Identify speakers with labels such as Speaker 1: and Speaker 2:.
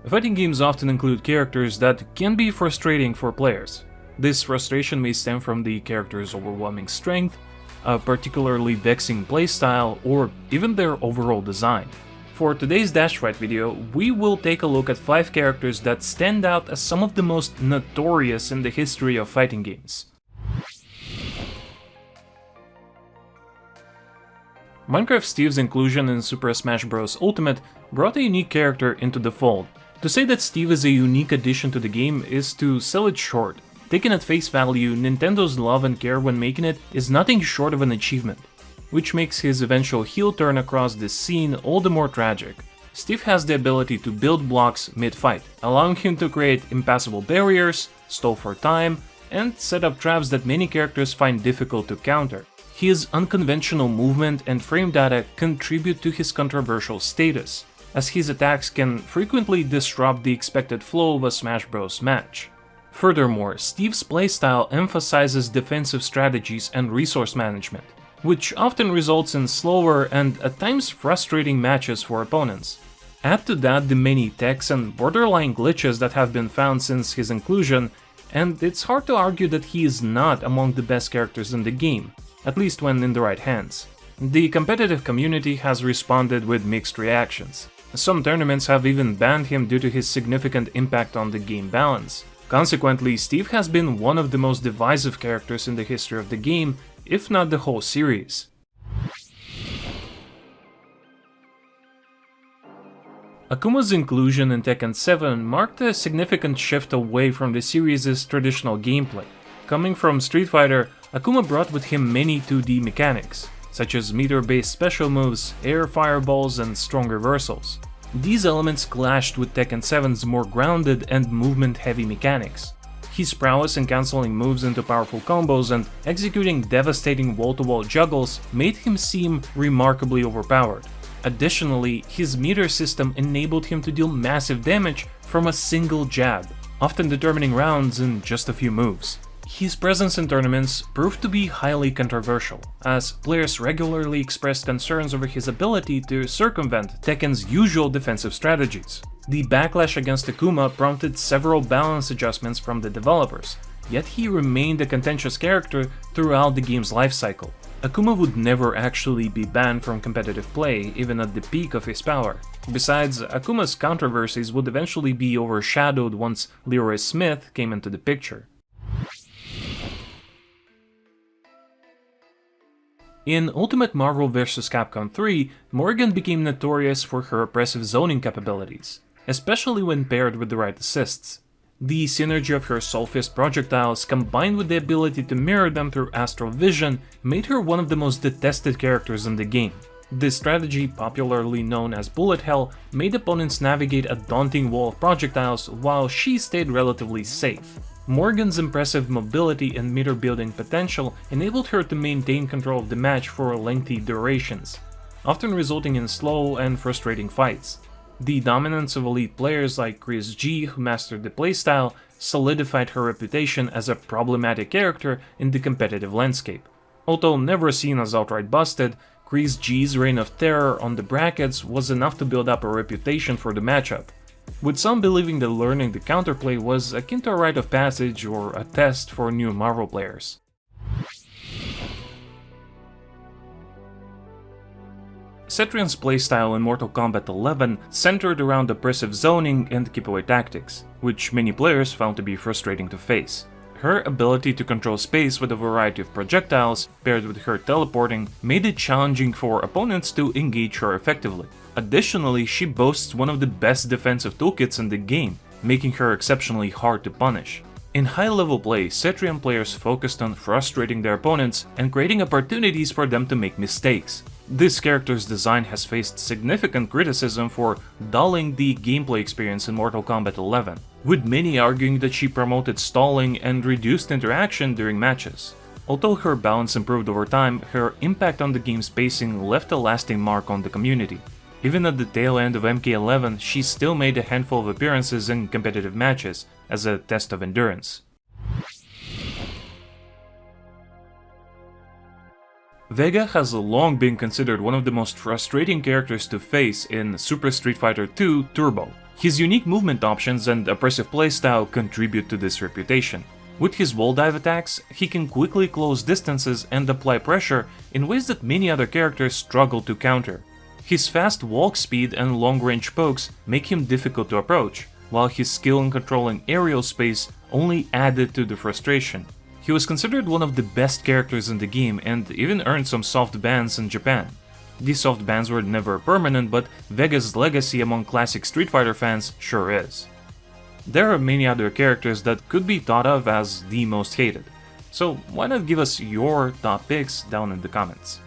Speaker 1: Fighting games often include characters that can be frustrating for players. This frustration may stem from the character's overwhelming strength, a particularly vexing playstyle, or even their overall design. For today's DashFight video, we will take a look at 5 characters that stand out as some of the most notorious in the history of fighting games. Minecraft Steve's inclusion in Super Smash Bros. Ultimate brought a unique character into the fold. To say that Steve is a unique addition to the game is to sell it short. Taken at face value, Nintendo's love and care when making it is nothing short of an achievement, which makes his eventual heel turn across this scene all the more tragic. Steve has the ability to build blocks mid-fight, allowing him to create impassable barriers, stall for time, and set up traps that many characters find difficult to counter. His unconventional movement and frame data contribute to his controversial status, as his attacks can frequently disrupt the expected flow of a Smash Bros. Match. Furthermore, Steve's playstyle emphasizes defensive strategies and resource management, which often results in slower and at times frustrating matches for opponents. Add to that the many techs and borderline glitches that have been found since his inclusion, and it's hard to argue that he is not among the best characters in the game, at least when in the right hands. The competitive community has responded with mixed reactions. Some tournaments have even banned him due to his significant impact on the game balance. Consequently, Steve has been one of the most divisive characters in the history of the game, if not the whole series. Akuma's inclusion in Tekken 7 marked a significant shift away from the series' traditional gameplay. Coming from Street Fighter, Akuma brought with him many 2D mechanics, such as meter-based special moves, air fireballs, and strong reversals. These elements clashed with Tekken 7's more grounded and movement-heavy mechanics. His prowess in cancelling moves into powerful combos and executing devastating wall-to-wall juggles made him seem remarkably overpowered. Additionally, his meter system enabled him to deal massive damage from a single jab, often determining rounds in just a few moves. His presence in tournaments proved to be highly controversial, as players regularly expressed concerns over his ability to circumvent Tekken's usual defensive strategies. The backlash against Akuma prompted several balance adjustments from the developers, yet he remained a contentious character throughout the game's lifecycle. Akuma would never actually be banned from competitive play, even at the peak of his power. Besides, Akuma's controversies would eventually be overshadowed once Leroy Smith came into the picture. In Ultimate Marvel vs. Capcom 3, Morrigan became notorious for her oppressive zoning capabilities, especially when paired with the right assists. The synergy of her Soul Fist projectiles, combined with the ability to mirror them through astral vision, made her one of the most detested characters in the game. This strategy, popularly known as bullet hell, made opponents navigate a daunting wall of projectiles while she stayed relatively safe. Morrigan's impressive mobility and meter building potential enabled her to maintain control of the match for lengthy durations, often resulting in slow and frustrating fights. The dominance of elite players like Chris G, who mastered the playstyle, solidified her reputation as a problematic character in the competitive landscape. Although never seen as outright busted, Chris G's reign of terror on the brackets was enough to build up a reputation for the matchup, with some believing that learning the counterplay was akin to a rite of passage or a test for new Marvel players. Cetrion's playstyle in Mortal Kombat 11 centered around oppressive zoning and keep-away tactics, which many players found to be frustrating to face. Her ability to control space with a variety of projectiles, paired with her teleporting, made it challenging for opponents to engage her effectively. Additionally, she boasts one of the best defensive toolkits in the game, making her exceptionally hard to punish. In high-level play, Cetrion players focused on frustrating their opponents and creating opportunities for them to make mistakes. This character's design has faced significant criticism for dulling the gameplay experience in Mortal Kombat 11, with many arguing that she promoted stalling and reduced interaction during matches. Although her balance improved over time, her impact on the game's pacing left a lasting mark on the community. Even at the tail end of MK11, she still made a handful of appearances in competitive matches as a test of endurance. Vega has long been considered one of the most frustrating characters to face in Super Street Fighter II Turbo. His unique movement options and oppressive playstyle contribute to this reputation. With his wall dive attacks, he can quickly close distances and apply pressure in ways that many other characters struggle to counter. His fast walk speed and long-range pokes make him difficult to approach, while his skill in controlling aerial space only added to the frustration. He was considered one of the best characters in the game and even earned some soft bans in Japan. These soft bans were never permanent, but Vega's legacy among classic Street Fighter fans sure is. There are many other characters that could be thought of as the most hated, so why not give us your top picks down in the comments.